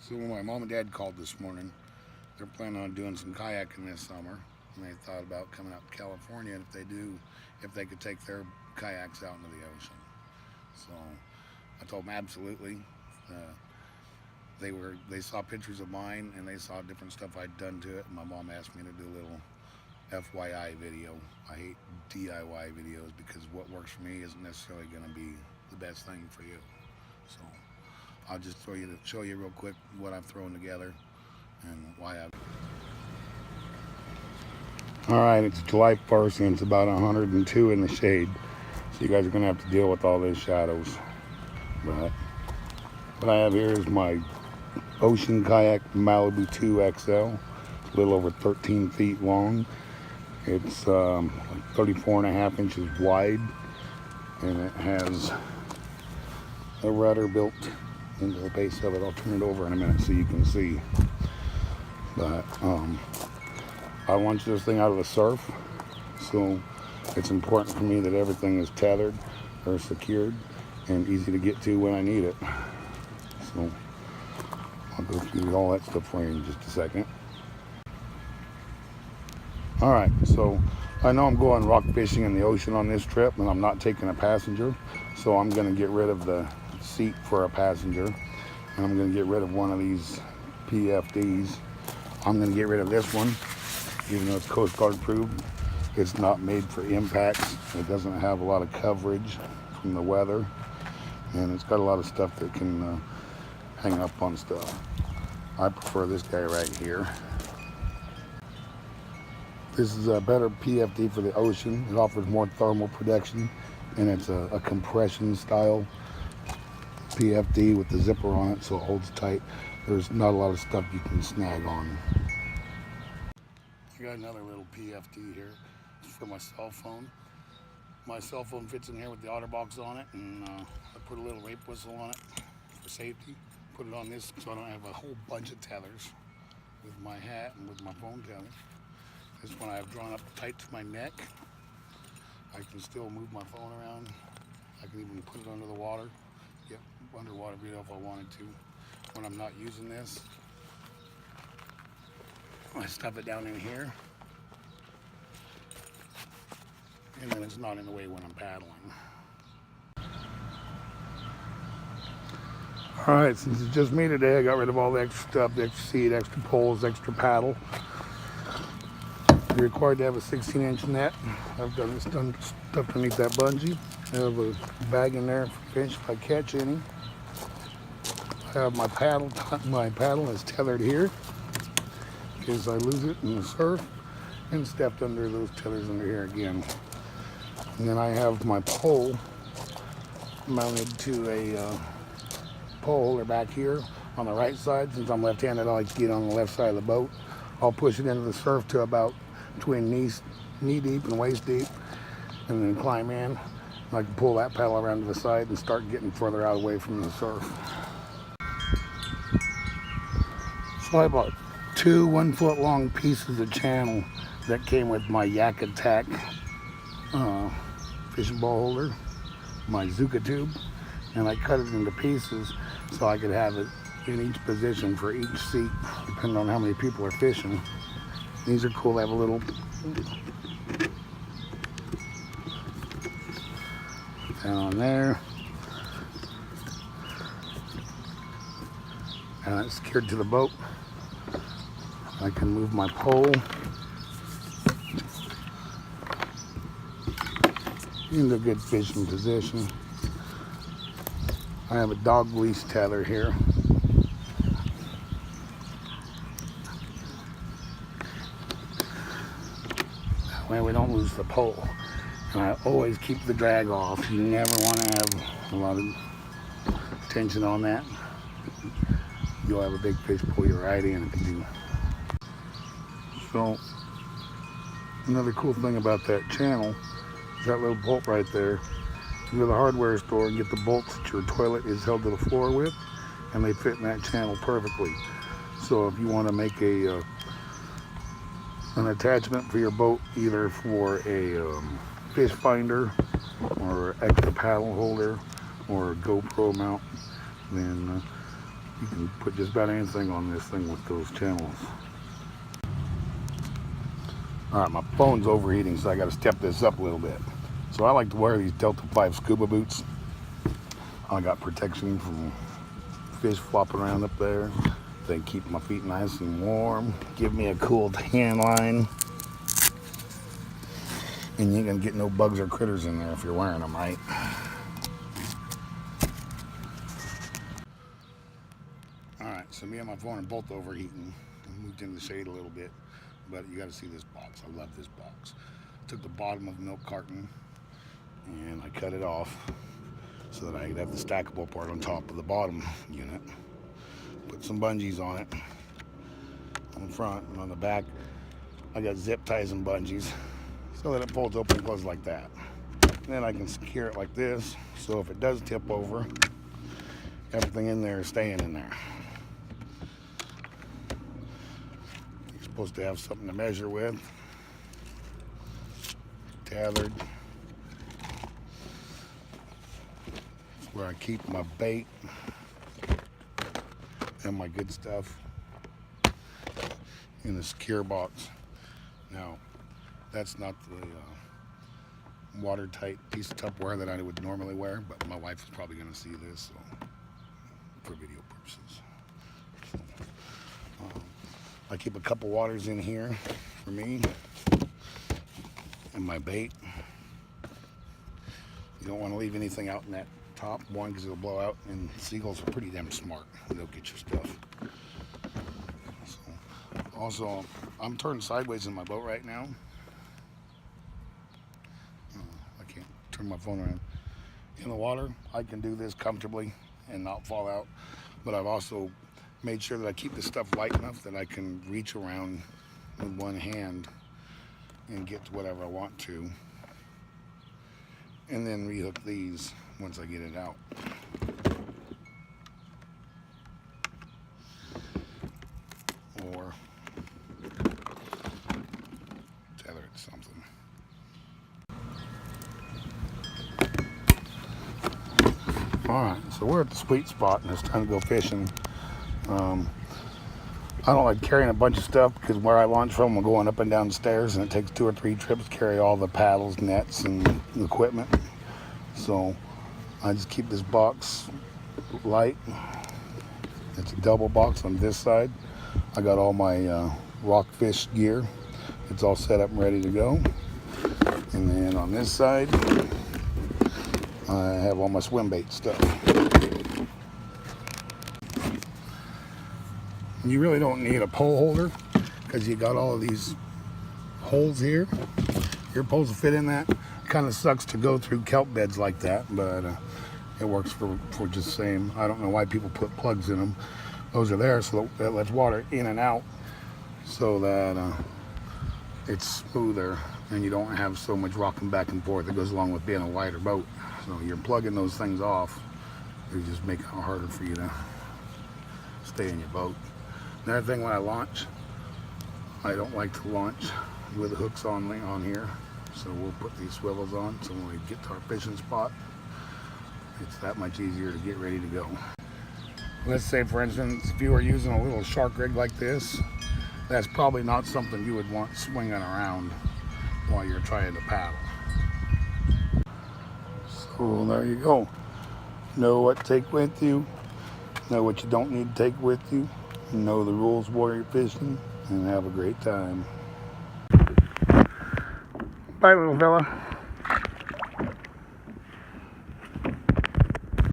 So when my mom and dad called this morning, they're planning on doing some kayaking this summer, and they thought about coming out to California. And if they could take their kayaks out into the ocean. So I told them absolutely. They saw pictures of mine and they saw different stuff I'd done to it. And my mom asked me to do a little FYI video. I hate DIY videos because what works for me isn't necessarily going to be the best thing for you. So I'll just show you real quick what I've thrown together and why I've. All right, it's July 1st and it's about 102 in the shade. So you guys are gonna have to deal with all those shadows. But what I have here is my Ocean Kayak Malibu 2 XL. It's a little over 13 feet long. It's 34.5 inches wide, and it has a rudder built into the base of it. I'll turn it over in a minute so you can see. But I launched this thing out of the surf, so it's important for me that everything is tethered or secured and easy to get to when I need it. So I'll go through all that stuff for you in just a second. All right, so I know I'm going rock fishing in the ocean on this trip, and I'm not taking a passenger, so I'm going to get rid of the seat for a passenger, and I'm going to get rid of one of these PFDs. I'm going to get rid of this one, even though it's Coast Guard approved. It's not made for impacts. It doesn't have a lot of coverage from the weather, and it's got a lot of stuff that can hang up on stuff. I prefer this guy right here. This is a better PFD for the ocean. It offers more thermal protection, and it's a compression style PFD with the zipper on it, so it holds tight. There's not a lot of stuff you can snag on. I got another little PFD here. It's for my cell phone. My cell phone fits in here with the OtterBox on it, and I put a little rape whistle on it for safety. Put it on this so I don't have a whole bunch of tethers with my hat and with my phone tether. This one I have drawn up tight to my neck. I can still move my phone around. I can even put it under the water, get underwater video if I wanted to. When I'm not using this, I stuff it down in here, and then it's not in the way when I'm paddling. All right, since it's just me today, I got rid of all the extra stuff, the extra seat, extra poles, extra paddle. You're required to have a 16-inch net. I've done this stuff underneath that bungee. I have a bag in there for fish if I catch any. I have my paddle. My paddle is tethered here in case I lose it in the surf, and stepped under those tethers under here again. And then I have my pole mounted to a pole holder back here on the right side. Since I'm left-handed, I like to get on the left side of the boat. I'll push it into the surf to about between knee deep and waist deep, and then climb in. And I can pull that paddle around to the side and start getting further out away from the surf. So I bought two 1-foot long pieces of channel that came with my Yak Attack fishing ball holder, my Zuka tube, and I cut it into pieces so I could have it in each position for each seat, depending on how many people are fishing. These are cool. They have a little down on there, and it's secured to the boat. I can move my pole into a good fishing position. I have a dog leash tether here. That way we don't lose the pole. And I always keep the drag off. You never want to have a lot of tension on that. You'll have a big fish pull you right in if you do. So another cool thing about that channel is that little bolt right there. You go to the hardware store and get the bolts that your toilet is held to the floor with, and they fit in that channel perfectly. So if you want to make an attachment for your boat, either for a fish finder or extra paddle holder or a GoPro mount, then You can put just about anything on this thing with those channels. Alright, my phone's overheating, so I got to step this up a little bit. So I like to wear these Delta 5 scuba boots. I got protection from fish flopping around up there. They keep my feet nice and warm. Give me a cool tan line. And you ain't gonna get no bugs or critters in there if you're wearing them right. Alright, so me and my phone are both overheating. I moved into the shade a little bit, but you gotta see this box. I love this box. Took the bottom of the milk carton and I cut it off so that I could have the stackable part on top of the bottom unit. Put some bungees on it on the front, and on the back I got zip ties and bungees so that it folds open and closes like that. And then I can secure it like this, so if it does tip over, everything in there is staying in there. You're supposed to have something to measure with. Tethered. It's where I keep my bait and my good stuff in the secure box. Now, that's not the watertight piece of Tupperware that I would normally wear, but my wife is probably going to see this, so, for video purposes. So, I keep a couple waters in here for me and my bait. You don't want to leave anything out in that top, one, because it'll blow out, and seagulls are pretty damn smart. They'll get your stuff. So, also, I'm turned sideways in my boat right now. I can't turn my phone around. In the water, I can do this comfortably and not fall out, but I've also made sure that I keep the stuff light enough that I can reach around with one hand and get to whatever I want to, and then rehook these once I get it out. Or tether it to something. Alright, so we're at the sweet spot and it's time to go fishing. I don't like carrying a bunch of stuff because where I launch from, I'm going up and down the stairs and it takes 2 or 3 trips to carry all the paddles, nets, and equipment. So I just keep this box light. It's a double box on this side. I got all my rockfish gear. It's all set up and ready to go. And then on this side, I have all my swim bait stuff. You really don't need a pole holder because you got all of these holes here. Your poles will fit in that. Kind of sucks to go through kelp beds like that, but it works for just the same. I don't know why people put plugs in them. Those are there so that lets water in and out so that it's smoother and you don't have so much rocking back and forth that goes along with being a wider boat. So you're plugging those things off. You're just making it harder for you to stay in your boat. Another thing, when I launch, I don't like to launch with the hooks on here. So we'll put these swivels on so when we get to our fishing spot, it's that much easier to get ready to go. Let's say, for instance, if you were using a little shark rig like this, that's probably not something you would want swinging around while you're trying to paddle. So there you go. Know what to take with you, know what you don't need to take with you, know the rules while you're fishing, and have a great time. Bye, little fella.